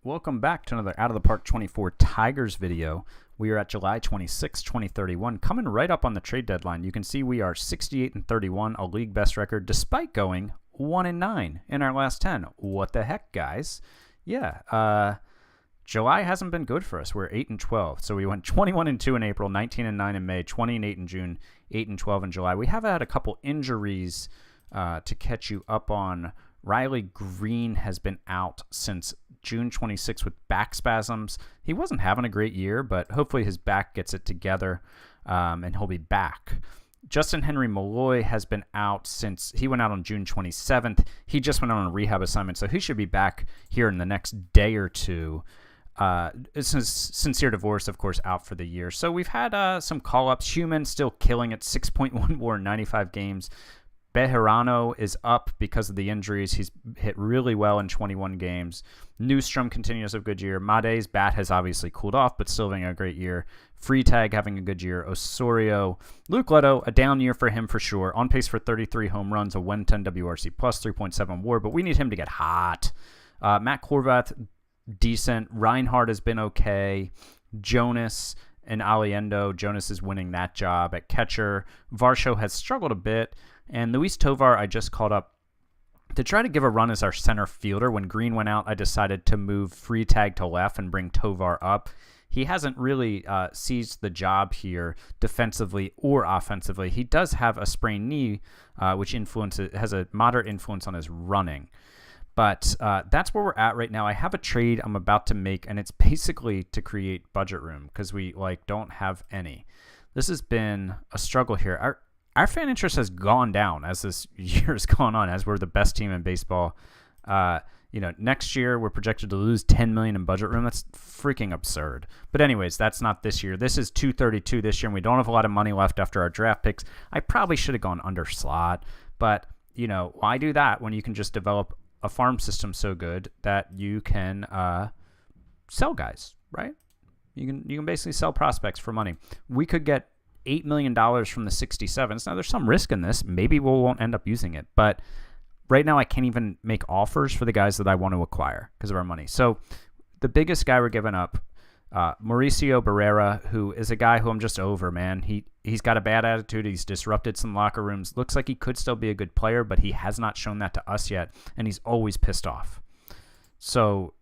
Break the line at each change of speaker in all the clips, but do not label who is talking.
Welcome back to another Out of the Park 24 Tigers video. We are at July 26, 2031, coming right up on the trade deadline. You can see we are 68-31, a league best record, despite going 1-9 in our last 10. What the heck, guys? Yeah, July hasn't been good for us. We're 8-12, so we went 21-2 in April, 19-9 in May, 20-8 in June, 8-12 in July. We have had a couple injuries to catch you up on. Riley Green has been out since June 26 with back spasms. He wasn't having a great year, but hopefully his back gets it together and he'll be back. Justin Henry Malloy has been out since he went out on June 27th. He just went on a rehab assignment, so he should be back here in the next day or two. Sincere Divorce, of course, out for the year. So we've had some call-ups. Human still killing it, 6.1 WAR in 95 games. Bejarano is up because of the injuries. He's hit really well in 21 games. Newstrom continues a good year. Made's bat has obviously cooled off, but still having a great year. Freetag having a good year. Osorio. Luke Leto, a down year for him for sure. On pace for 33 home runs, a 110 WRC plus, 3.7 WAR, but we need him to get hot. Matt Corvath, decent. Reinhardt has been okay. Jonas and Aliendo. Jonas is winning that job at catcher. Varsho has struggled a bit. And Luis Tovar, I just called up to try to give a run as our center fielder. When Green went out, I decided to move Freetag to left and bring Tovar up. He hasn't really seized the job here defensively or offensively. He does have a sprained knee, which has a moderate influence on his running. But that's where we're at right now. I have a trade I'm about to make, and it's basically to create budget room because we don't have any. This has been a struggle here. Our fan interest has gone down as this year has gone on, as we're the best team in baseball. Next year we're projected to lose $10 million in budget room. That's freaking absurd. But anyways, that's not this year. This is 232 this year, and we don't have a lot of money left after our draft picks. I probably should have gone under slot, but why do that when you can just develop a farm system so good that you can sell guys, right? You can basically sell prospects for money. We could get $8 million from the 67s. Now, there's some risk in this. Maybe we won't end up using it. But right now, I can't even make offers for the guys that I want to acquire because of our money. So the biggest guy we're giving up, Mauricio Barrera, who is a guy who I'm just over, man. He's got a bad attitude. He's disrupted some locker rooms. Looks like he could still be a good player, but he has not shown that to us yet, and he's always pissed off. So,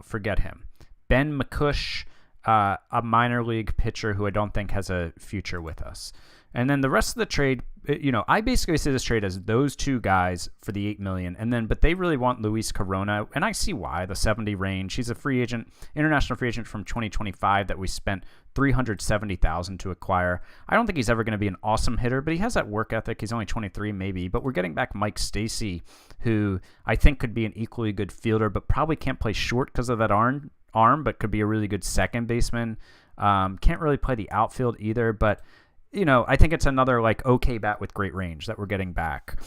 forget him. Ben McCush, a minor league pitcher who I don't think has a future with us. And then the rest of the trade, I basically see this trade as those two guys for the $8 million, but they really want Luis Corona, and I see why. The 70 range. He's a free agent, international free agent from 2025 that we spent $370,000 to acquire. I don't think he's ever going to be an awesome hitter, but he has that work ethic. He's only 23, maybe. But we're getting back Mike Stacy, who I think could be an equally good fielder, but probably can't play short because of that arm, but could be a really good second baseman. Can't really play the outfield either, but I think it's another okay bat with great range that we're getting back.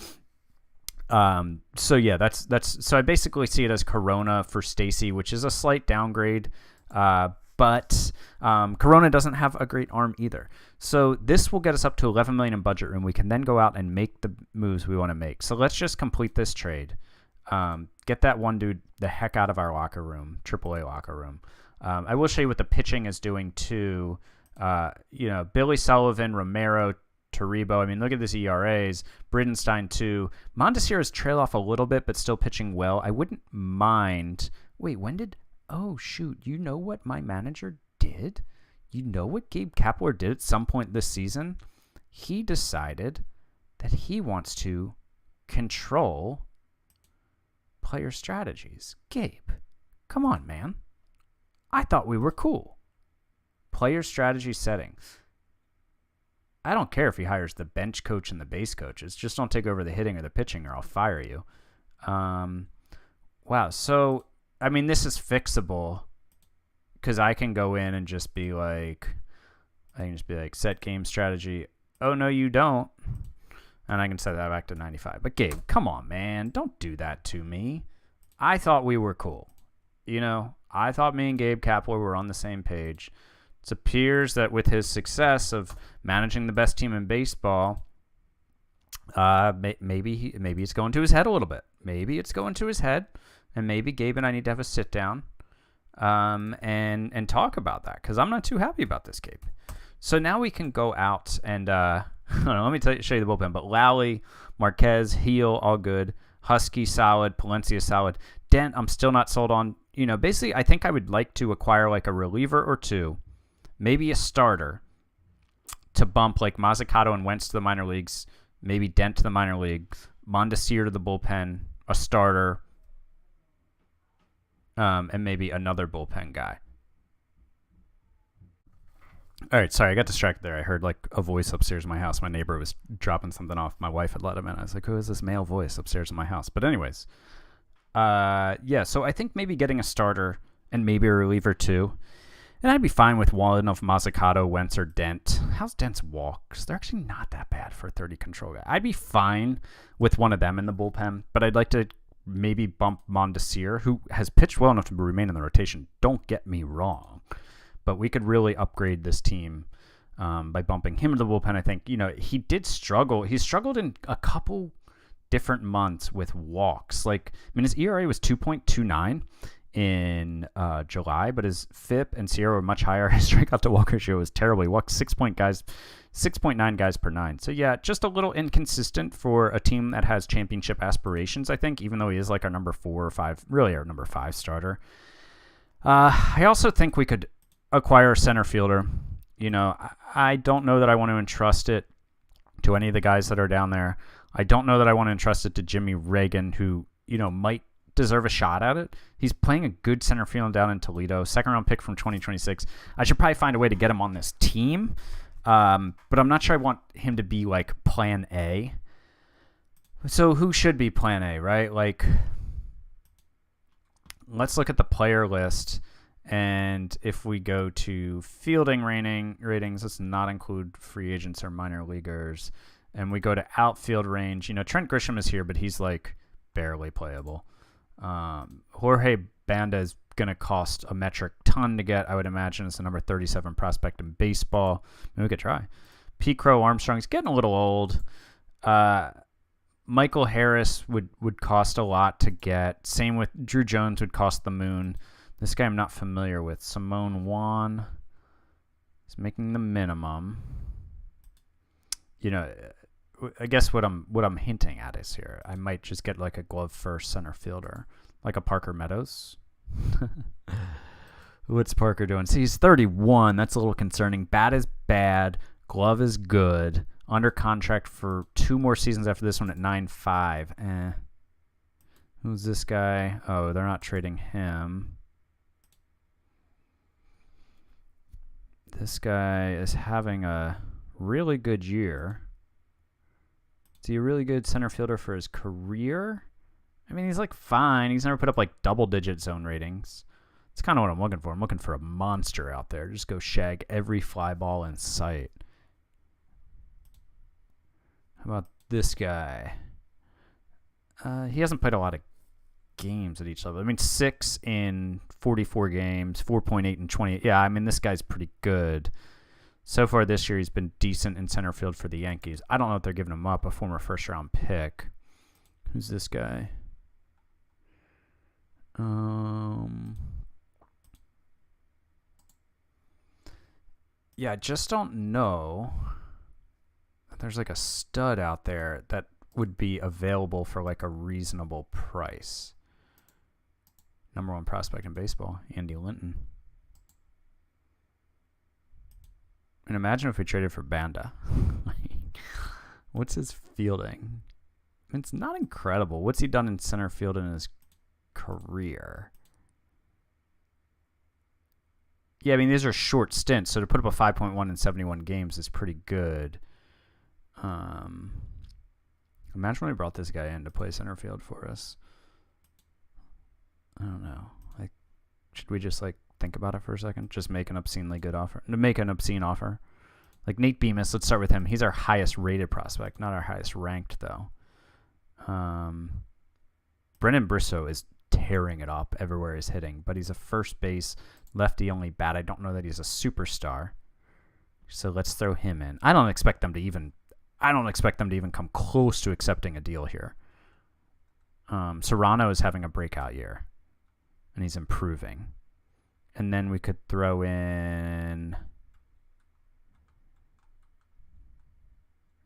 So I basically see it as Corona for Stacy, which is a slight downgrade. But Corona doesn't have a great arm either. So this will get us up to $11 million in budget room. We can then go out and make the moves we want to make. So let's just complete this trade. Get that one dude the heck out of our locker room, AAA locker room. I will show you what the pitching is doing too. Billy Sullivan, Romero, Taribo. I mean, look at this ERAs. Bridenstine too. Mondesira's trail off a little bit, but still pitching well. I wouldn't mind. Wait, oh shoot, you know what my manager did? You know what Gabe Kapler did at some point this season? He decided that he wants to control player strategies. Gabe, come on, man. I thought we were cool. Player strategy settings. I don't care if he hires the bench coach and the base coaches. Just don't take over the hitting or the pitching or I'll fire you. Wow. So, I mean, this is fixable because I can go in and just be set game strategy. Oh, no, you don't. And I can set that back to 95. But Gabe, come on, man. Don't do that to me. I thought we were cool. I thought me and Gabe Kapler were on the same page. It appears that with his success of managing the best team in baseball, maybe it's going to his head a little bit. Maybe it's going to his head, and maybe Gabe and I need to have a sit down and talk about that because I'm not too happy about this Gabe. So now we can go out and I don't know, let me show you the bullpen. But Lally, Marquez, Heel, all good. Husky, solid. Palencia, solid. Dent, I'm still not sold on. Basically, I think I would like to acquire like a reliever or two, maybe a starter, to bump like Mazzucato and Wentz to the minor leagues, maybe Dent to the minor leagues, Mondesir to the bullpen, a starter, and maybe another bullpen guy. All right, sorry, I got distracted there. I heard like a voice upstairs in my house. My neighbor was dropping something off. My wife had let him in. I was like, who is this male voice upstairs in my house? But anyways, so I think maybe getting a starter and maybe a reliever too. And I'd be fine with one of Mazzucato, Wentz, or Dent. How's Dent's walks? They're actually not that bad for a 30 control guy. I'd be fine with one of them in the bullpen, but I'd like to maybe bump Mondesir, who has pitched well enough to remain in the rotation. Don't get me wrong. But we could really upgrade this team by bumping him to the bullpen. I think, he did struggle. He struggled in a couple different months with walks. His ERA was 2.29 in July, but his FIP and SIERA were much higher. His strikeout to walk ratio was terrible. He walked 6.9 guys per 9. So, yeah, just a little inconsistent for a team that has championship aspirations, I think, even though he is like our number 4 or 5, really our number 5 starter. I also think we could acquire a center fielder. I don't know that I want to entrust it to any of the guys that are down there. I don't know that I want to entrust it to Jimmy Reagan, who, might deserve a shot at it. He's playing a good center field down in Toledo, second-round pick from 2026. I should probably find a way to get him on this team, but I'm not sure I want him to be, like, plan A. So who should be plan A, right? Let's look at the player list. And if we go to fielding ratings, let's not include free agents or minor leaguers. And we go to outfield range. Trent Grisham is here, but he's like barely playable. Jorge Banda is going to cost a metric ton to get, I would imagine. It's the number 37 prospect in baseball. Maybe we could try. Pete Crow Armstrong's getting a little old. Michael Harris would cost a lot to get. Same with Drew Jones would cost the moon. This guy I'm not familiar with. Simone Juan is making the minimum. I guess what I'm hinting at is here, I might just get like a glove first center fielder, like a Parker Meadows. What's Parker doing? See, he's 31. That's a little concerning. Bat is bad. Glove is good. Under contract for 2 more seasons after this one at 9.5. Who's this guy? Oh, they're not trading him. This guy is having a really good year. Is he a really good center fielder for his career? I mean, he's like fine. He's never put up like double-digit zone ratings. It's kind of what I'm looking for. I'm looking for a monster out there. Just go shag every fly ball in sight. How about this guy? He hasn't played a lot of games at each level. I mean, 6 in 44 games, 4.8 in 28. Yeah, I mean, this guy's pretty good. So far this year, he's been decent in center field for the Yankees. I don't know if they're giving him up, a former first-round pick. Who's this guy? Yeah, I just don't know. There's like a stud out there that would be available for like a reasonable price. Number 1 prospect in baseball, Andy Linton. And imagine if we traded for Banda. What's his fielding? It's not incredible. What's he done in center field in his career? Yeah, I mean, these are short stints, so to put up a 5.1 in 71 games is pretty good. Imagine when we brought this guy in to play center field for us. I don't know. Should we just think about it for a second? Just make an obscenely good offer. Make an obscene offer. Like Nate Bemis, let's start with him. He's our highest rated prospect, not our highest ranked though. Brennan Bristow is tearing it up everywhere he's hitting, but he's a first base lefty only bat. I don't know that he's a superstar. So let's throw him in. I don't expect them to even come close to accepting a deal here. Serrano is having a breakout year, and he's improving. And then we could throw in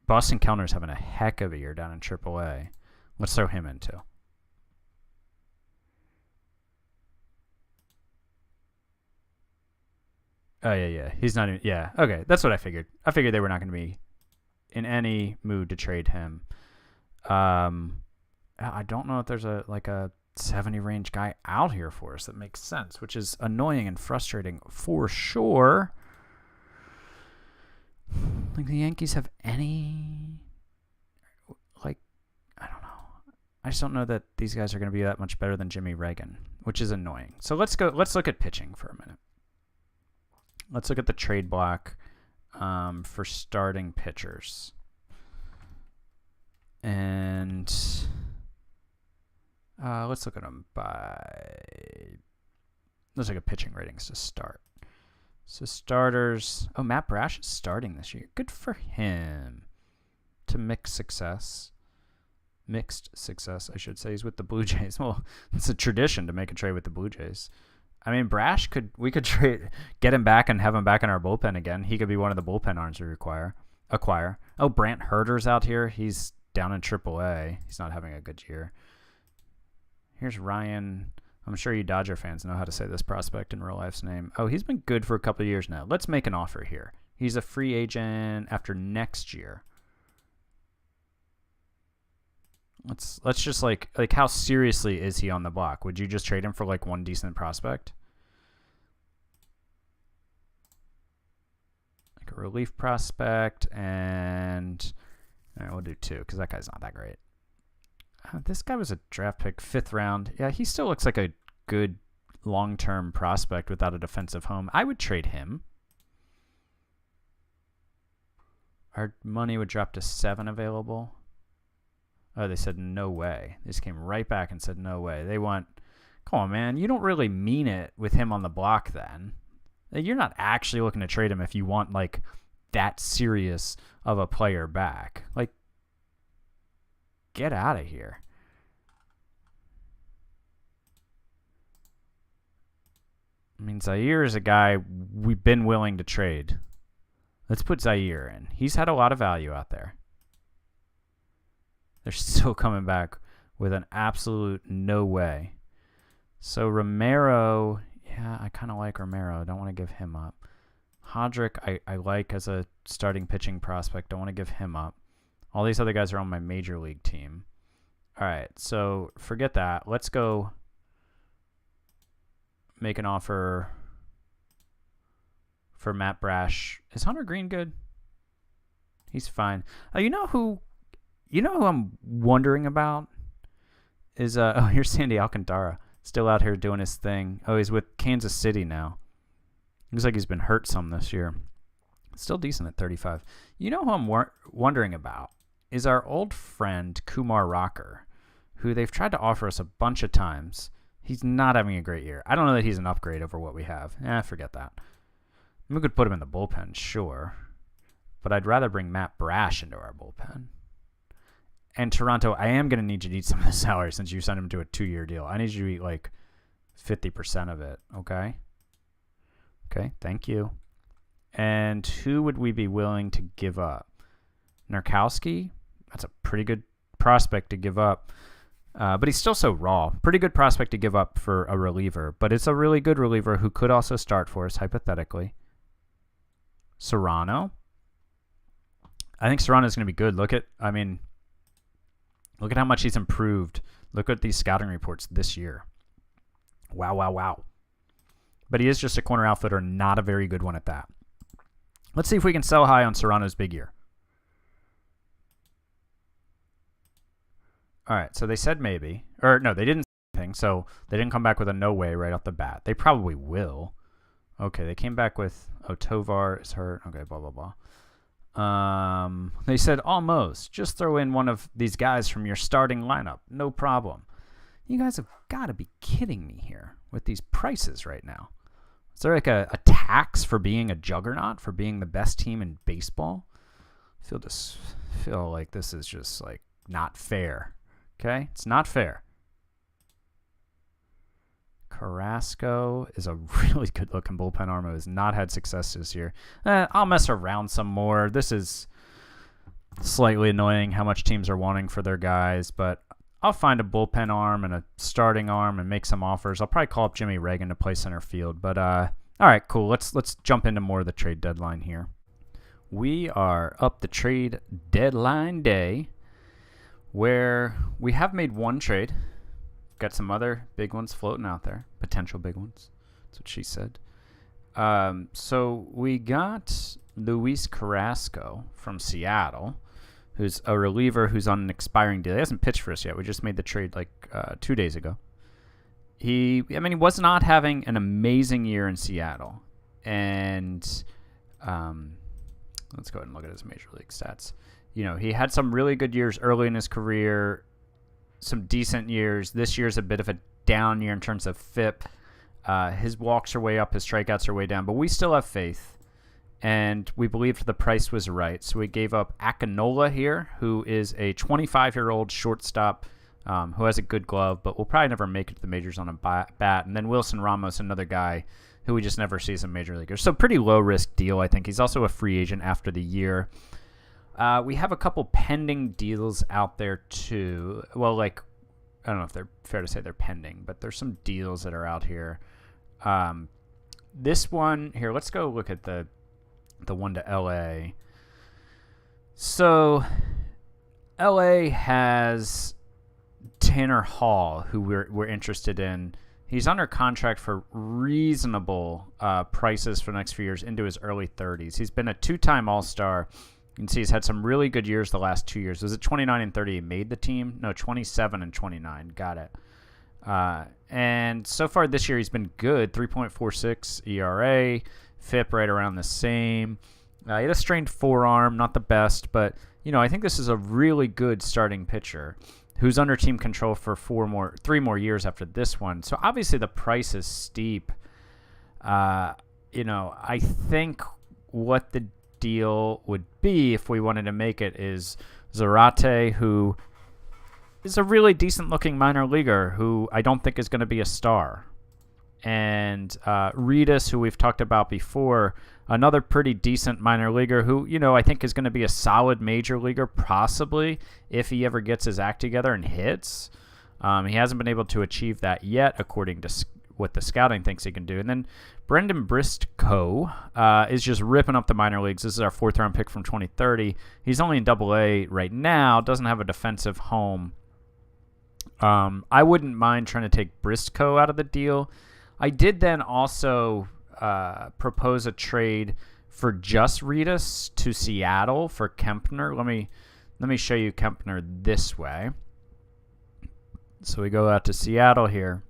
Boston Kellner's having a heck of a year down in AAA. Let's throw him in too. Oh, yeah. He's not even... Yeah, okay. That's what I figured. I figured they were not going to be in any mood to trade him. I don't know if there's a 70 range guy out here for us that makes sense, which is annoying and frustrating for sure. Like, the Yankees have any... I don't know. I just don't know that these guys are going to be that much better than Jimmy Reagan, which is annoying. So let's look at pitching for a minute. Let's look at the trade block for starting pitchers. And let's look at them let's look at pitching ratings to start. So starters. Oh, Matt Brash is starting this year. Good for him. To mixed success, I should say. He's with the Blue Jays. Well, it's a tradition to make a trade with the Blue Jays. I mean, Brash we could get him back and have him back in our bullpen again. He could be one of the bullpen arms we acquire. Oh, Brant Herter's out here. He's down in AAA. He's not having a good year. Here's Ryan. I'm sure you Dodger fans know how to say this prospect in real life's name. Oh, he's been good for a couple of years now. Let's make an offer here. He's a free agent after next year. Let's just like how seriously is he on the block? Would you just trade him for like one decent prospect? Like a relief prospect, and all right, we'll do two because that guy's not that great. This guy was a draft pick, 5th round. Yeah, he still looks like a good long-term prospect without a defensive home. I would trade him. Our money would drop to 7 available. Oh, they said no way. They just came right back and said no way. They want... Come on, man. You don't really mean it with him on the block then. You're not actually looking to trade him if you want, like, that serious of a player back. Like, get out of here. I mean, Zaire is a guy we've been willing to trade. Let's put Zaire in. He's had a lot of value out there. They're still coming back with an absolute no way. So Romero, yeah, I kind of like Romero. I don't want to give him up. Hodrick, I like as a starting pitching prospect. Don't want to give him up. All these other guys are on my major league team. All right, so forget that. Let's go make an offer for Matt Brash. Is Hunter Green good? He's fine. You know who I'm wondering about is here's Sandy Alcantara, still out here doing his thing. Oh, he's with Kansas City now. Looks like he's been hurt some this year. Still decent at 35. You know who I'm wondering about is our old friend Kumar Rocker, who they've tried to offer us a bunch of times. He's not having a great year. I don't know that he's an upgrade over what we have. Forget that. We could put him in the bullpen, sure. But I'd rather bring Matt Brash into our bullpen. And Toronto, I am going to need you to eat some of the salary since you signed him to a 2-year deal. I need you to eat like 50% of it, okay? Okay, thank you. And who would we be willing to give up? Nurkowski? That's a pretty good prospect to give up. But he's still so raw. Pretty good prospect to give up for a reliever. But it's a really good reliever who could also start for us, hypothetically. Serrano. I think Serrano is going to be good. Look at how much he's improved. Look at these scouting reports this year. Wow. But he is just a corner outfielder, not a very good one at that. Let's see if we can sell high on Serrano's big year. All right, so they said maybe. Or no, they didn't say anything, so they didn't come back with a no way right off the bat. They probably will. Okay, they came back with, Tovar is hurt. Okay, blah, blah, blah. They said almost. Just throw in one of these guys from your starting lineup. No problem. You guys have got to be kidding me here with these prices right now. Is there like a tax for being a juggernaut, for being the best team in baseball? I feel like this is just like not fair. Okay? It's not fair. Carrasco is a really good-looking bullpen arm who has not had success this year. I'll mess around some more. This is slightly annoying how much teams are wanting for their guys, but I'll find a bullpen arm and a starting arm and make some offers. I'll probably call up Jimmy Reagan to play center field. But all right, cool. Let's jump into more of the trade deadline here. We are up the trade deadline day, where we have made one trade. Got some other big ones floating out there, potential big ones. That's what she said. So we got Luis Carrasco from Seattle, who's a reliever who's on an expiring deal. He hasn't pitched for us yet. We just made the trade like 2 days ago. He was not having an amazing year in Seattle. And let's go ahead and look at his major league stats. He had some really good years early in his career, some decent years. This year's a bit of a down year in terms of FIP. His walks are way up, his strikeouts are way down, but we still have faith. And we believed the price was right. So we gave up Akinola here, who is a 25-year-old shortstop who has a good glove, but will probably never make it to the majors on a bat. And then Wilson Ramos, another guy who we just never see as a major leaguer. So pretty low-risk deal, I think. He's also a free agent after the year. We have a couple pending deals out there, too. Well, I don't know if they're fair to say they're pending, but there's some deals that are out here. This one, here, let's go look at the one to LA. So LA has Tanner Hall, who we're interested in. He's under contract for reasonable prices for the next few years into his early 30s. He's been a 2-time All-Star. You can see he's had some really good years the last 2 years. Was it 29 and 30 he made the team? No, 27 and 29. Got it. And so far this year he's been good. 3.46 ERA. FIP right around the same. He had a strained forearm, not the best, but I think this is a really good starting pitcher who's under team control for 3 more years after this one. So obviously the price is steep. I think what the deal would be if we wanted to make it is Zarate, who is a really decent looking minor leaguer who I don't think is going to be a star. And Reedus, who we've talked about before, another pretty decent minor leaguer who, I think is going to be a solid major leaguer, possibly, if he ever gets his act together and hits. He hasn't been able to achieve that yet, according to what the scouting thinks he can do. And then Brendan Briscoe is just ripping up the minor leagues. This is our 4th-round pick from 2030. He's only in Double-A right now, doesn't have a defensive home. I wouldn't mind trying to take Briscoe out of the deal. I did then also propose a trade for just Reedus to Seattle for Kempner. Let me show you Kempner this way. So we go out to Seattle here,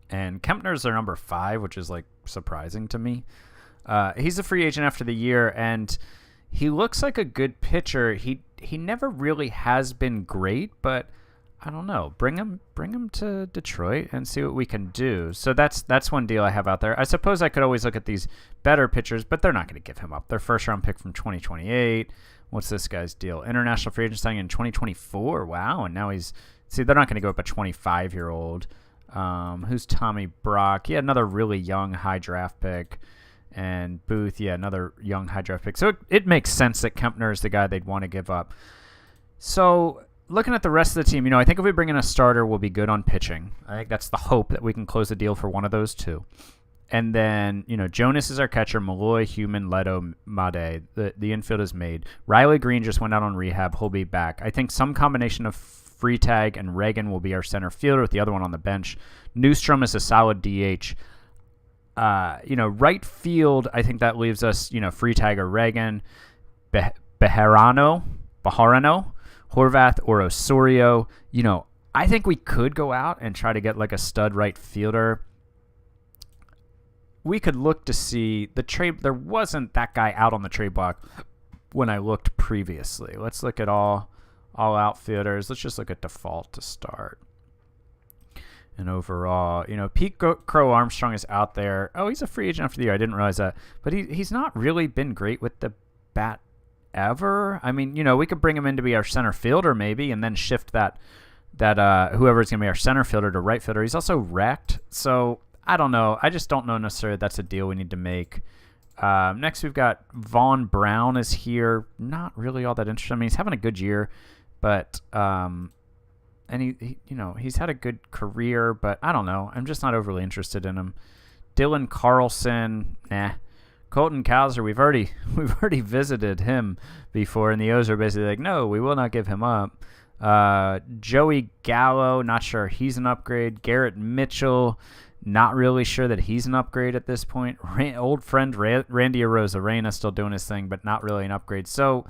and Kempner's their number 5, which is surprising to me. He's a free agent after the year, and he looks like a good pitcher. He never really has been great, but I don't know. Bring him to Detroit and see what we can do. So that's one deal I have out there. I suppose I could always look at these better pitchers, but they're not going to give him up. Their 1st-round pick from 2028. What's this guy's deal? International free agent signing in 2024. Wow, and now they're not going to go up a 25-year-old. Who's Tommy Brock? Yeah, another really young high draft pick. And Booth, yeah, another young high draft pick. So it makes sense that Kempner is the guy they'd want to give up. So looking at the rest of the team, I think if we bring in a starter, we'll be good on pitching. I think that's the hope, that we can close the deal for one of those two. And then, Jonas is our catcher, Malloy, Human, Leto, Made. The infield is made. Riley Green just went out on rehab. He'll be back. I think some combination of Freitag and Reagan will be our center fielder with the other one on the bench. Newstrom is a solid DH. Right field, I think that leaves us, Freitag or Reagan, Bejarano, Horvath or Osorio. I think we could go out and try to get a stud right fielder. We could look to see the trade. There wasn't that guy out on the trade block when I looked previously. Let's look at all outfielders. Let's just look at default to start. And overall, Pete Crow Armstrong is out there. Oh, he's a free agent after the year. I didn't realize that. But he's not really been great with the bat ever. I mean, we could bring him in to be our center fielder maybe and then shift that that whoever's going to be our center fielder to right fielder, he's also wrecked. So I don't know. I just don't know necessarily that's a deal we need to make. Next, we've got Vaughn Brown is here. Not really all that interesting. I mean, he's having a good year, but and he he's had a good career, but I don't know. I'm just not overly interested in him. Dylan Carlson, nah. Colton Cowser, we've already visited him before, and the O's are basically like, no, we will not give him up. Joey Gallo, not sure he's an upgrade. Garrett Mitchell, not really sure that he's an upgrade at this point. Old friend Randy Arozarena still doing his thing, but not really an upgrade. So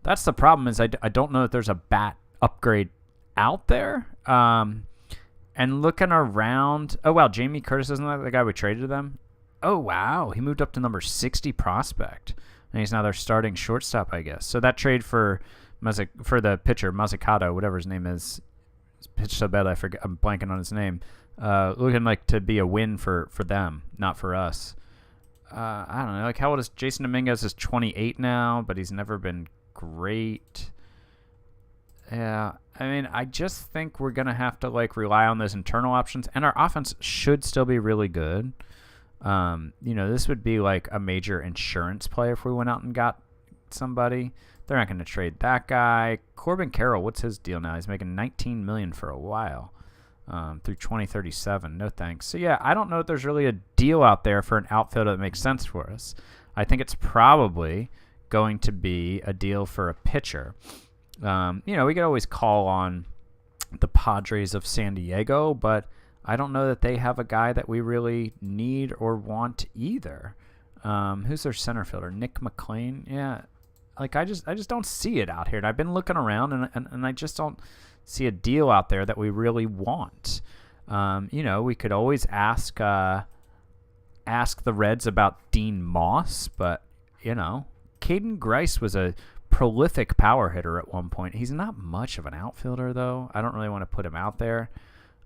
that's the problem, is I don't know if there's a bat upgrade out there. And looking around, oh wow, Jamie Curtis, isn't that the guy we traded to them? Oh wow, he moved up to number 60 prospect, and he's now their starting shortstop, I guess. So that trade for the pitcher Mazzucato, whatever his name is, pitched so bad I'm blanking on his name. Looking like to be a win for them, not for us. I don't know. Like, how old is Jason Dominguez? Is 28 now, but he's never been great. Yeah, I mean, I just think we're gonna have to rely on those internal options, and our offense should still be really good. This would be like a major insurance play if we went out and got somebody. They're not going to trade that guy. Corbin Carroll, what's his deal now? He's making $19 million for a while, through 2037. No thanks. So yeah, I don't know if there's really a deal out there for an outfielder that makes sense for us. I think it's probably going to be a deal for a pitcher. We could always call on the Padres of San Diego, but I don't know that they have a guy that we really need or want either. Who's their center fielder? Nick McLean? Yeah. I just don't see it out here. And I've been looking around, and I just don't see a deal out there that we really want. We could always ask the Reds about Dean Moss, but, Caden Grice was a prolific power hitter at one point. He's not much of an outfielder, though. I don't really want to put him out there.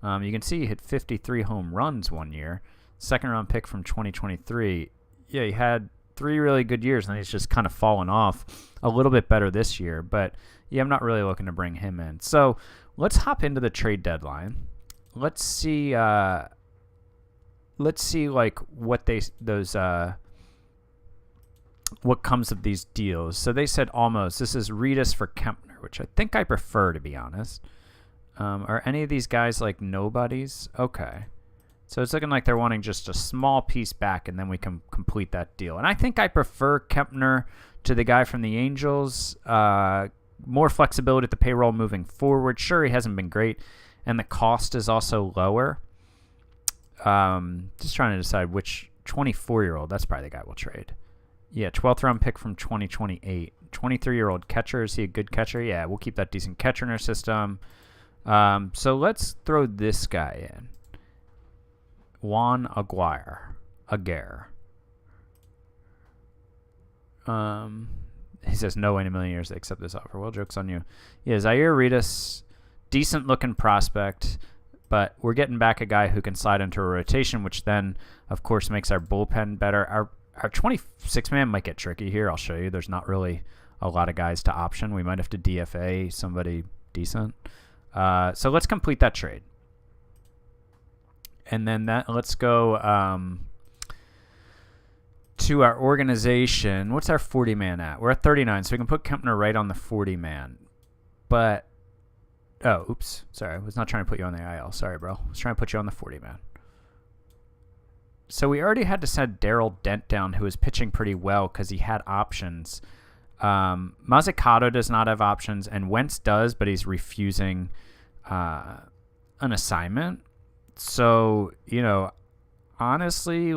You can see he hit 53 home runs one year. Second-round pick from 2023. Yeah, he had 3 really good years, and he's just kind of fallen off a little bit better this year. But, yeah, I'm not really looking to bring him in. So let's hop into the trade deadline. Let's see what comes of these deals. So they said almost. This is Reedus for Kempner, which I think I prefer, to be honest. Are any of these guys nobodies? Okay. So it's looking like they're wanting just a small piece back, and then we can complete that deal. And I think I prefer Kempner to the guy from the Angels. More flexibility at the payroll moving forward. Sure, he hasn't been great, and the cost is also lower. Just trying to decide which 24-year-old. That's probably the guy we'll trade. Yeah, 12th round pick from 2028. 23-year-old catcher. Is he a good catcher? Yeah, we'll keep that decent catcher in our system. So let's throw this guy in. Juan Aguirre. He says no way in a million years they accept this offer. Well, joke's on you. Yeah, Zaire Reedus, decent looking prospect, but we're getting back a guy who can slide into a rotation, which then, of course, makes our bullpen better. Our 26-man might get tricky here. I'll show you. There's not really a lot of guys to option. We might have to DFA somebody decent. So let's complete that trade. And then let's go to our organization. What's our 40-man at? We're at 39, so we can put Kempner right on the 40-man. But, oops. Sorry, I was not trying to put you on the IL. Sorry, bro. I was trying to put you on the 40-man. So we already had to send Daryl Dent down, who was pitching pretty well because he had options. Mazzucato does not have options, and Wentz does, but he's refusing an assignment. So, honestly,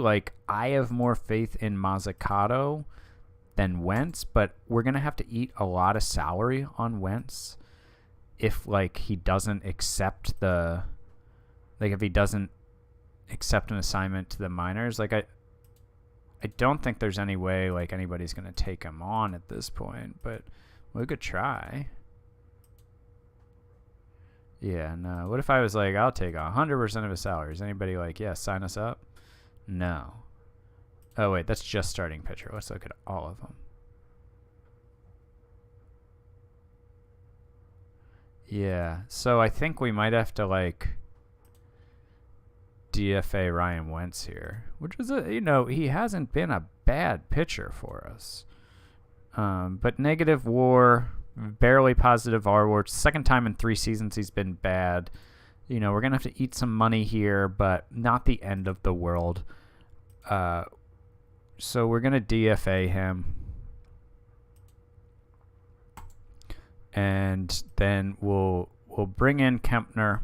I have more faith in Mazzucato than Wentz, but we're going to have to eat a lot of salary on Wentz if, he doesn't accept if he doesn't accept an assignment to the minors. I don't think there's any way, anybody's going to take him on at this point, but we could try. Yeah, no. What if I was I'll take 100% of his salary? Is anybody yeah, sign us up? No. Oh, wait, that's just starting pitcher. Let's look at all of them. Yeah. So I think we might have to like DFA Ryan Wentz here, which is he hasn't been a bad pitcher for us. But negative WAR, barely positive R-WAR. Second time in 3 seasons he's been bad. We're going to have to eat some money here, but not the end of the world. So we're going to DFA him. And then we'll bring in Kempner.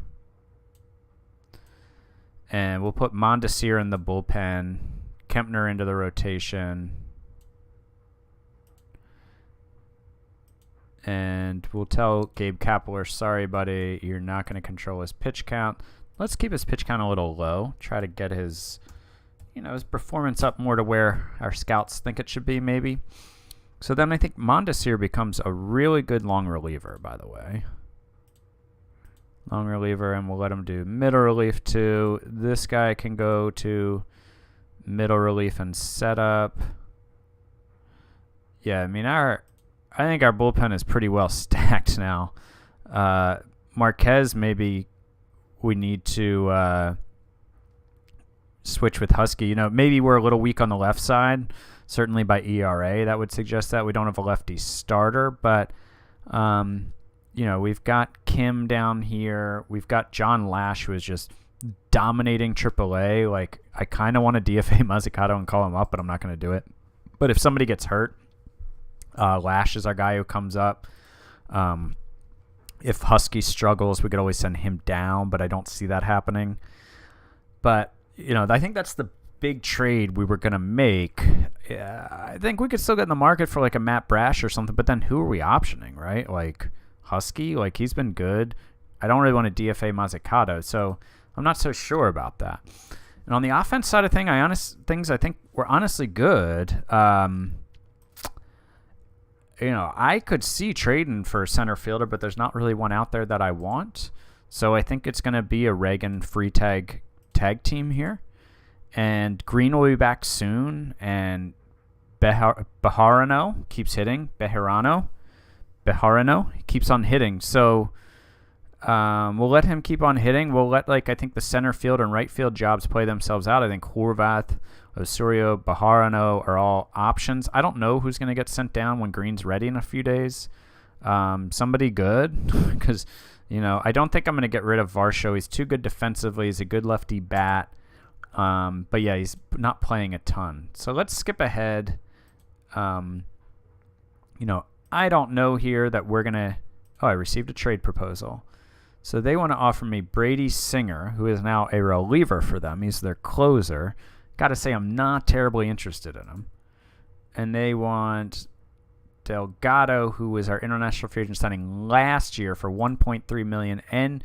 And we'll put Mondesir in the bullpen. Kempner into the rotation. And we'll tell Gabe Kapler, sorry, buddy, you're not going to control his pitch count. Let's keep his pitch count a little low. Try to get his performance up more to where our scouts think it should be, maybe. So then I think Mondesir becomes a really good long reliever, by the way. Long reliever, and we'll let him do middle relief too. This guy can go to middle relief and setup. Yeah, I think our bullpen is pretty well stacked now. Marquez, maybe we need to switch with Husky. Maybe we're a little weak on the left side. Certainly by ERA, that would suggest that we don't have a lefty starter. But, we've got Kim down here. We've got John Lash, who is just dominating AAA. Like, I kind of want to DFA Mazzucato and call him up, but I'm not going to do it. But if somebody gets hurt, Lash is our guy who comes up. If Husky struggles, we could always send him down, but I don't see that happening. But, I think that's the big trade we were going to make. I think we could still get in the market for like a Matt Brash or something, but then who are we optioning, right? Like Husky, like he's been good. I don't really want to DFA Mazzucato, so I'm not so sure about that. And on the offense side of things, I think we're honestly good. I could see trading for a center fielder, but there's not really one out there that I want. So I think it's going to be a Reagan free tag team here. And Green will be back soon. And Bejarano keeps hitting. Bejarano keeps on hitting. So we'll let him keep on hitting. We'll let, I think the center field and right field jobs play themselves out. I think Horvath, Osorio, Bejarano are all options. I don't know who's going to get sent down when Green's ready in a few days. Somebody good, because, I don't think I'm going to get rid of Varsho. He's too good defensively. He's a good lefty bat. But yeah, he's not playing a ton. So let's skip ahead. I don't know here that we're going to... Oh, I received a trade proposal. So they want to offer me Brady Singer, who is now a reliever for them. He's their closer. Got to say, I'm not terribly interested in him. And they want Delgado, who was our international free agent signing last year for $1.3 million, and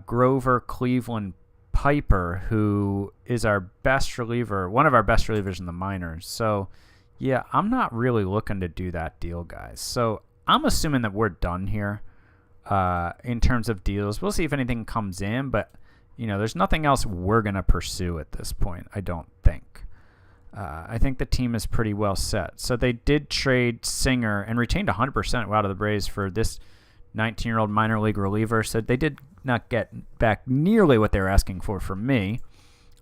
Grover Cleveland Piper, who is our best reliever, one of our best relievers in the minors. So, yeah, I'm not really looking to do that deal, guys. So I'm assuming that we're done here in terms of deals. We'll see if anything comes in, but, there's nothing else we're going to pursue at this point, I don't think. I think the team is pretty well set. So they did trade Singer and retained 100% out of the Braves for this 19-year-old minor league reliever. So they did not get back nearly what they were asking for from me.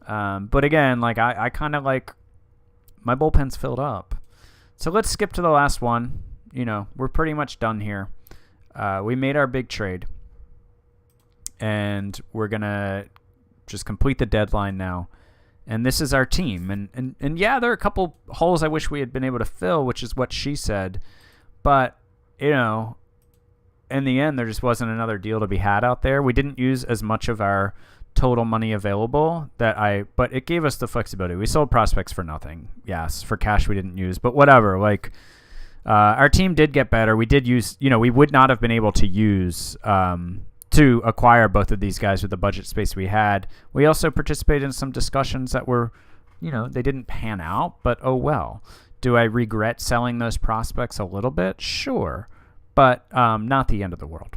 But again, I kind of like my bullpen's filled up. So let's skip to the last one. We're pretty much done here. We made our big trade. And we're going to just complete the deadline now. And this is our team. And yeah, there are a couple holes I wish we had been able to fill, which is what she said. But, in the end, there just wasn't another deal to be had out there. We didn't use as much of our total money available but it gave us the flexibility. We sold prospects for nothing. Yes, for cash we didn't use, but whatever. Our team did get better. We did use, we would not have been able to use, to acquire both of these guys with the budget space we had. We also participated in some discussions that were, they didn't pan out, but oh well. Do I regret selling those prospects a little bit? Sure. But not the end of the world.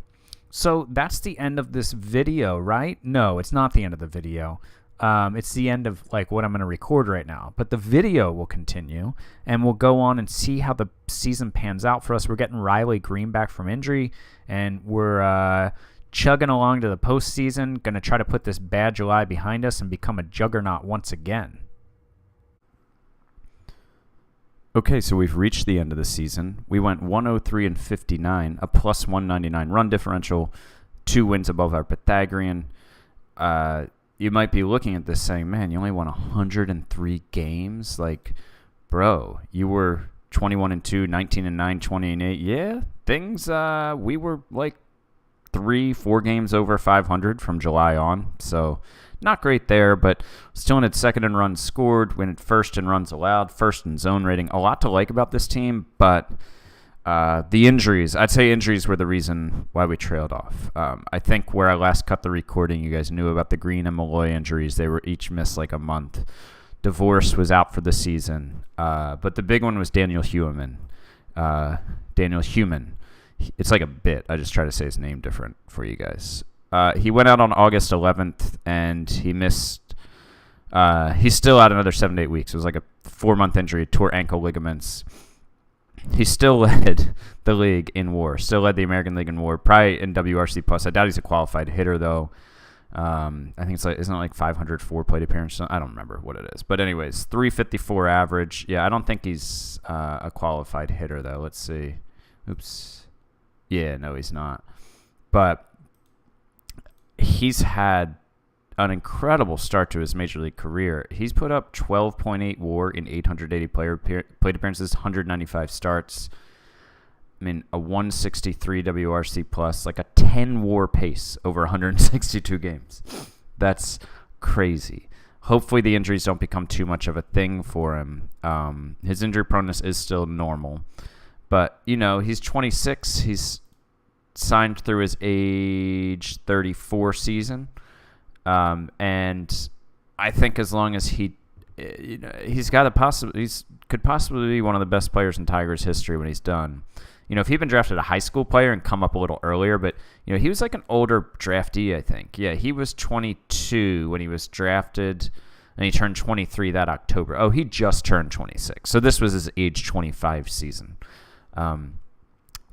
So that's the end of this video, right? No, it's not the end of the video. It's the end of like what I'm going to record right now, but the video will continue, and we'll go on and see how the season pans out for us. We're getting Riley Green back from injury, and we're chugging along to the postseason. Going to try to put this bad July behind us and become a juggernaut once again. Okay, so we've reached the end of the season. We went 103-59, a plus 199 run differential, 2 wins above our Pythagorean. You might be looking at this saying, man, you only won 103 games. Like, bro, you were 21-2, 19-9, 20-8. Yeah, things, we were like 3-4 games over 500 from July on. So not great there, but still in its second in runs scored, went first in runs allowed, first in zone rating. A lot to like about this team, but the injuries, I'd say injuries were the reason why we trailed off. I think where I last cut the recording, you guys knew about the Green and Malloy injuries. They were each missed like a month. Divorce was out for the season. But the big one was Daniel Heumann. Daniel Heumann. It's like a bit. I just try to say his name different for you guys. He went out on August 11th, and he missed. He's still out another 7 to 8 weeks. It was like a 4-month injury, tore ankle ligaments. He still led the league in WAR, still led the American League in WAR, probably in WRC plus. I doubt he's a qualified hitter though. I think it's like, isn't it like 504 plate appearances? I don't remember what it is, but anyways, 354 average. Yeah, I don't think he's a qualified hitter though. Let's see. Oops. Yeah, no, he's not. But he's had an incredible start to his major league career. He's put up 12.8 WAR in 880 plate appearances, 195 starts. I mean, a 163 WRC plus, like a 10 WAR pace over 162 games. That's crazy. Hopefully the injuries don't become too much of a thing for him. His injury proneness is still normal. But, you know, he's 26. He's signed through his age 34 season. And I think as long as he's got could possibly be one of the best players in Tigers history when he's done. You know, if he'd been drafted a high school player and come up a little earlier, but, you know, he was like an older draftee, I think. Yeah, he was 22 when he was drafted, and he turned 23 that October. Oh, he just turned 26. So this was his age 25 season.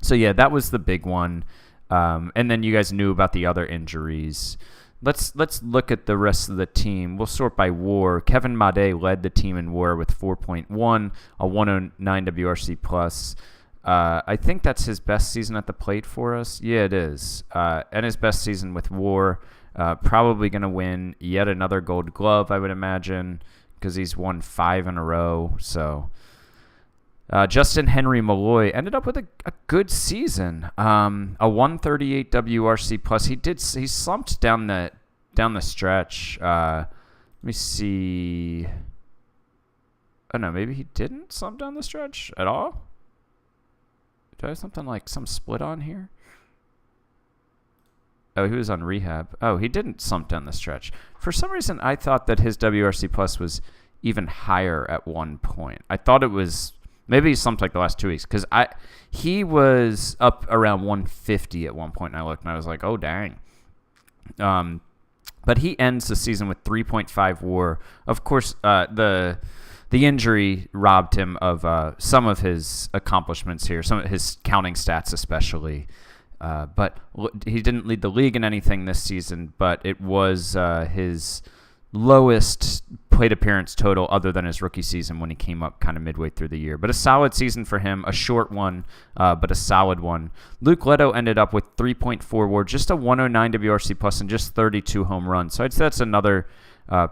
So, yeah, that was the big one. And then you guys knew about the other injuries. Let's look at the rest of the team. We'll sort by WAR. Kevin Made led the team in WAR with 4.1, a 109 WRC plus. I think that's his best season at the plate for us. Yeah, it is. And his best season with WAR. Probably going to win yet another Gold Glove, I would imagine, because he's won 5 in a row. So Justin Henry Malloy ended up with a good season. A 138 WRC plus. He slumped down the stretch. Let me see. Oh no, maybe he didn't slump down the stretch at all. Do I have something like some split on here? Oh, he was on rehab. Oh, he didn't slump down the stretch. For some reason, I thought that his WRC plus was even higher at one point. I thought it was. Maybe he slumped like the last 2 weeks because he was up around 150 at one point, and I looked and I was like, oh dang. But he ends the season with 3.5 WAR. Of course, the injury robbed him of some of his accomplishments here, some of his counting stats especially. But he didn't lead the league in anything this season, but it was his lowest plate appearance total other than his rookie season when he came up kind of midway through the year. But a solid season for him, a short one, but a solid one. Luke Leto ended up with 3.4 WAR, just a 109 WRC plus, and just 32 home runs. So I'd say that's another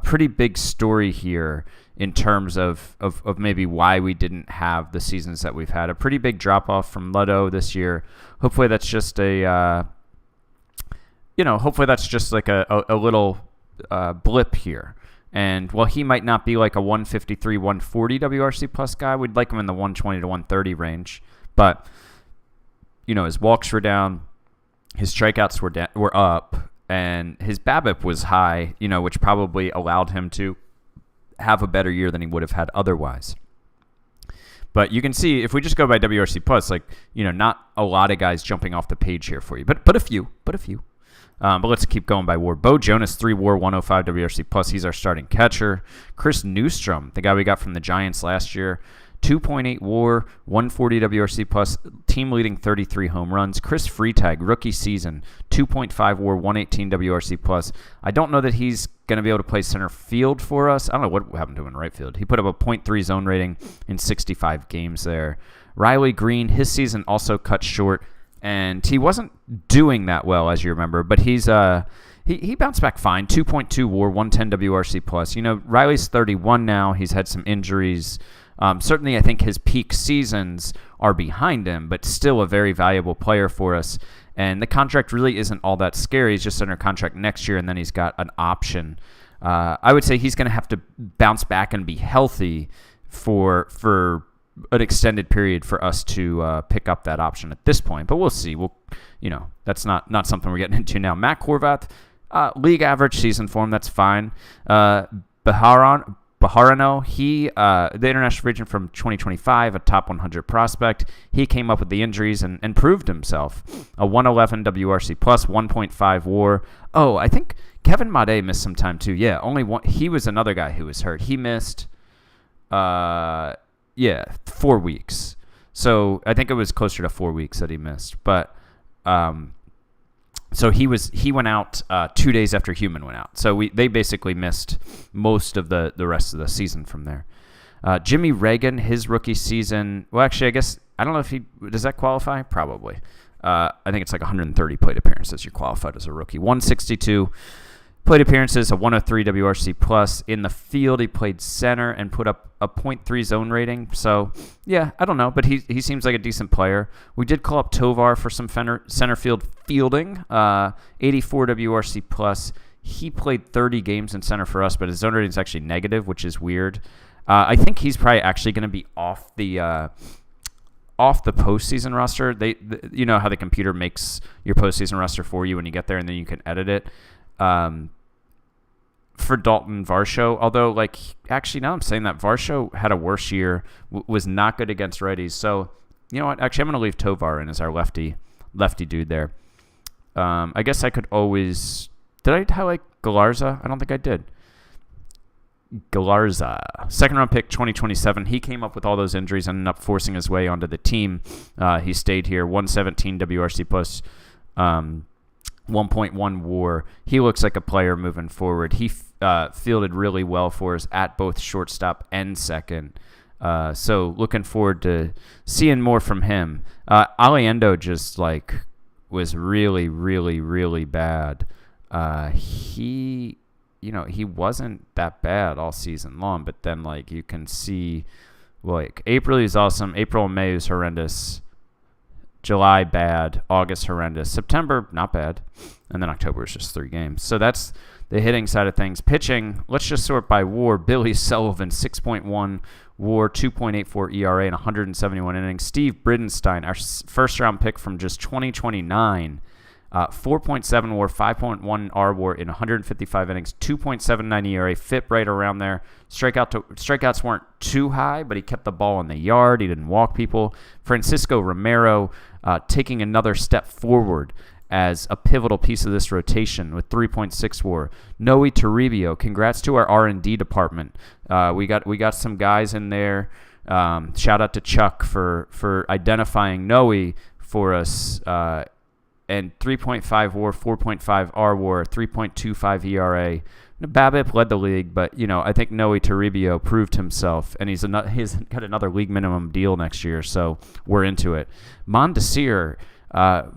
pretty big story here in terms of maybe why we didn't have the seasons that we've had. A pretty big drop-off from Leto this year. Hopefully that's just hopefully that's just like a little blip here. And while he might not be like a 153, 140 WRC plus guy, we'd like him in the 120 to 130 range. But, you know, his walks were down, his strikeouts were up, and his BABIP was high, you know, which probably allowed him to have a better year than he would have had otherwise. But you can see, if we just go by WRC plus, like, you know, not a lot of guys jumping off the page here for you, but a few. But let's keep going by WAR. Bo Jonas, 3 WAR, 105 WRC plus. He's our starting catcher. Chris Newstrom, the guy we got from the Giants last year, 2.8 WAR, 140 WRC plus, team leading 33 home runs. Chris Freitag, rookie season, 2.5 WAR, 118 WRC plus. I don't know that he's going to be able to play center field for us. I don't know what happened to him in right field. He put up a .3 zone rating in 65 games there. Riley Green, his season also cut short, and he wasn't doing that well, as you remember, but he bounced back fine. 2.2 WAR, 110 WRC plus. Riley's 31 now. He's had some injuries. Certainly, I think his peak seasons are behind him, but still a very valuable player for us. And the contract really isn't all that scary. He's just under contract next year, and then he's got an option. I would say he's going to have to bounce back and be healthy for an extended period for us to pick up that option at this point. But we'll see. That's not something we're getting into now. Matt Horvath, league average season form, that's fine. Baharano, the international free agent from 2025, a top 100 prospect. He came up with the injuries and proved himself. A 111 WRC plus, 1.5 WAR. Oh, I think Kevin Made missed some time too. Yeah, only one. He was another guy who was hurt. He missed, 4 weeks. So I think it was closer to 4 weeks that he missed. But so he went out 2 days after Human went out. So they basically missed most of the rest of the season from there. Jimmy Reagan, his rookie season. Well, actually, I guess I don't know if does that qualify. Probably. I think it's like 130 plate appearances. You're qualified as a rookie. 162 plate appearances, a 103 WRC plus. In the field, he played center and put up a .3 zone rating. So, yeah, I don't know, but he seems like a decent player. We did call up Tovar for some center field fielding, 84 WRC plus. He played 30 games in center for us, but his zone rating is actually negative, which is weird. I think he's probably actually going to be off the postseason roster. You know how the computer makes your postseason roster for you when you get there, and then you can edit it. For Dalton Varsho, although, actually, now I'm saying that Varsho had a worse year, was not good against righties. So, you know what? Actually, I'm going to leave Tovar in as our lefty dude there. I guess I could always... Did I highlight Galarza? I don't think I did. Galarza, second-round pick, 2027. He came up with all those injuries and ended up forcing his way onto the team. He stayed here, 117 WRC plus... 1.1 WAR. He looks like a player moving forward. He fielded really well for us at both shortstop and second. So looking forward to seeing more from him. Aliendo just was really, really, really bad. He wasn't that bad all season long, but then you can see April is awesome. April and May is horrendous. July, bad. August, horrendous. September, not bad. And then October is just 3 games. So that's the hitting side of things. Pitching, let's just sort by WAR. Billy Sullivan, 6.1 WAR, 2.84 ERA, and 171 innings. Steve Bridenstine, our first-round pick from just 2029, 4.7 WAR, 5.1 R WAR in 155 innings, 2.79 ERA, fit right around there. Strikeouts weren't too high, but he kept the ball in the yard. He didn't walk people. Francisco Romero taking another step forward as a pivotal piece of this rotation with 3.6 WAR. Noe Toribio, congrats to our R&D department. We got some guys in there. Shout out to Chuck for identifying Noe for us. And 3.5 WAR, 4.5 R WAR, 3.25 ERA. BABIP led the league, but I think Noe Toribio proved himself, and he's got another league minimum deal next year, so we're into it. Mondesir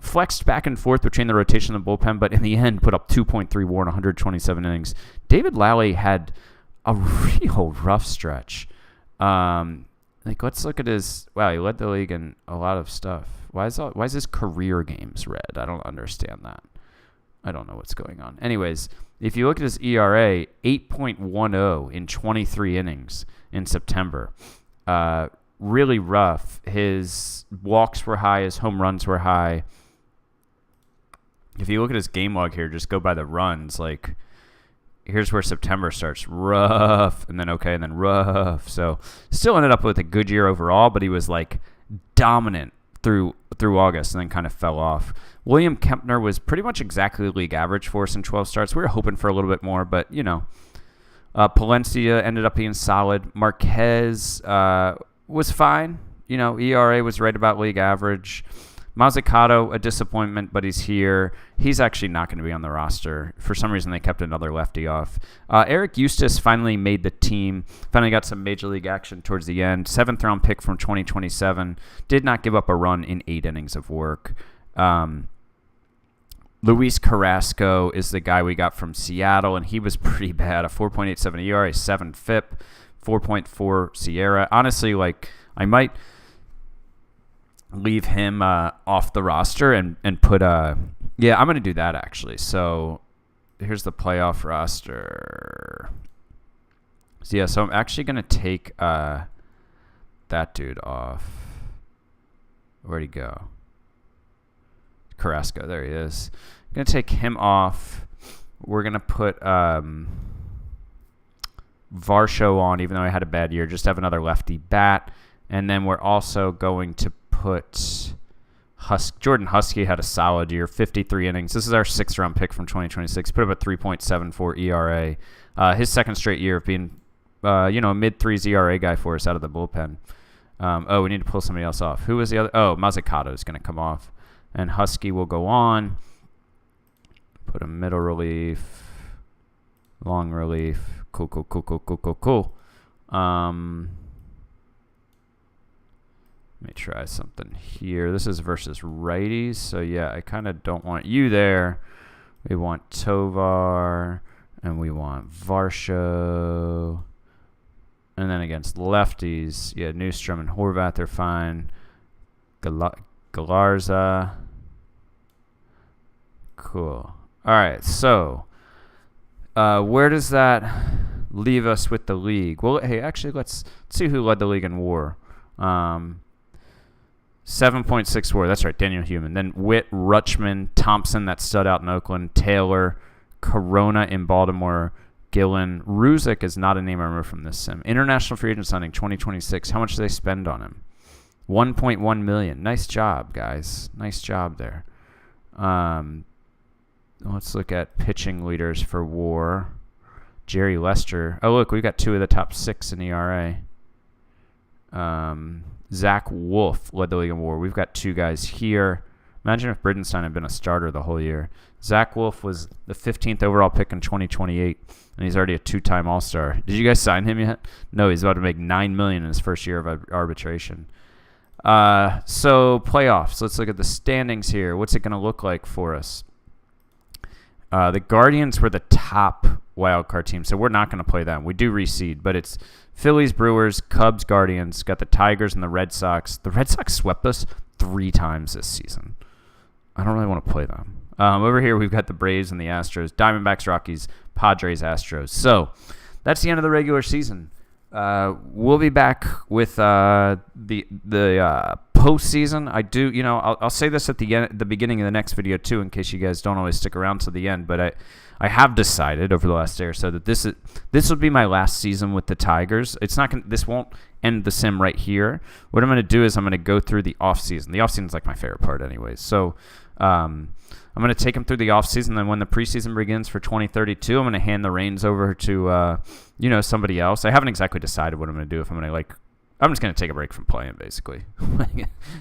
flexed back and forth between the rotation and the bullpen, but in the end put up 2.3 WAR in 127 innings. David Lally had a real rough stretch. Let's look at his. Wow, he led the league in a lot of stuff. Why is his career games red? I don't understand that. I don't know what's going on. Anyways, if you look at his ERA, 8.10 in 23 innings in September. Really rough. His walks were high. His home runs were high. If you look at his game log here, just go by the runs. Here's where September starts rough, and then okay, and then rough. So still ended up with a good year overall, but he was dominant through August and then kind of fell off. William Kempner was pretty much exactly league average for us in 12 starts. We were hoping for a little bit more, but, Palencia ended up being solid. Marquez was fine. ERA was right about league average. Mazzucato, a disappointment, but he's here. He's actually not going to be on the roster. For some reason, they kept another lefty off. Eric Eustace finally made the team, finally got some major league action towards the end. 7th-round pick from 2027. Did not give up a run in 8 innings of work. Luis Carrasco is the guy we got from Seattle, and he was pretty bad. A 4.87 ERA, 7 FIP, 4.4 Sierra. Honestly, I might leave him off the roster and put I'm going to do that actually. So here's the playoff roster. So I'm actually going to take that dude off. Where'd he go? Carrasco, there he is. I'm going to take him off. We're going to put Varsho on, even though I had a bad year. Just have another lefty bat. And then we're also going to put Jordan Husky had a solid year, 53 innings. This is our 6th-round pick from 2026. Put up a 3.74 ERA. His second straight year of being, a mid-threes ERA guy for us out of the bullpen. We need to pull somebody else off. Who was the other? Oh, Mazzucato is going to come off. And Husky will go on. Put a middle relief. Long relief. Cool. Let me try something here. This is versus righties. So, I kind of don't want you there. We want Tovar. And we want Varsho. And then against lefties, Newstrom and Horvath are fine. Galarza. Cool. All right, so where does that leave us with the league? Well, hey, actually, let's see who led the league in WAR. 7.6 WAR. That's right, Daniel Human. Then Witt, Rutschman, Thompson, that stud out in Oakland, Taylor, Corona in Baltimore, Gillen. Ruzick is not a name I remember from this sim. International free agent signing 2026. How much did they spend on him? $1.1 million. Nice job, guys. Nice job there. Let's look at pitching leaders for WAR. Jerry Lester. Oh, look, we've got 2 of the top 6 in ERA. Zach Wolf led the league in WAR. We've got 2 guys here. Imagine if Bridenstine had been a starter the whole year. Zach Wolf was the 15th overall pick in 2028, and he's already a 2-time All-Star. Did you guys sign him yet? No, he's about to make $9 million in his first year of arbitration. So playoffs. Let's look at the standings here. What's it going to look like for us? The Guardians were the top wild card team, so we're not going to play them. We do reseed, but it's Phillies, Brewers, Cubs, Guardians. Got the Tigers and the Red Sox. The Red Sox swept us 3 times this season. I don't really want to play them. Over here, we've got the Braves and the Astros, Diamondbacks, Rockies, Padres, Astros. So that's the end of the regular season. We'll be back with the postseason. I do, I'll say this at the beginning of the next video too, in case you guys don't always stick around to the end. But I have decided over the last day or so that this will be my last season with the Tigers. This won't end the sim right here. What I'm going to do is I'm going to go through the off season. The off season is like my favorite part, anyways. So I'm going to take them through the off season. Then when the preseason begins for 2032, I'm going to hand the reins over to somebody else. I haven't exactly decided what I'm going to do. If I'm going to I'm just going to take a break from playing, basically.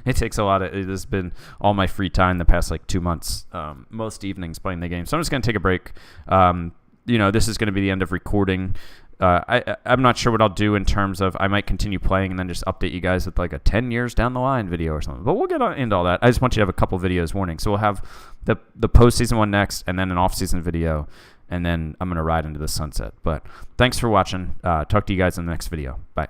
It takes a lot. It has been all my free time the past 2 months, most evenings playing the game. So I'm just going to take a break. This is going to be the end of recording. I'm not sure what I'll do in terms of I might continue playing and then just update you guys with a 10 years down the line video or something. But we'll get into all that. I just want you to have a couple videos warning. So we'll have the postseason one next and then an off-season video. And then I'm going to ride into the sunset. But thanks for watching. Talk to you guys in the next video. Bye.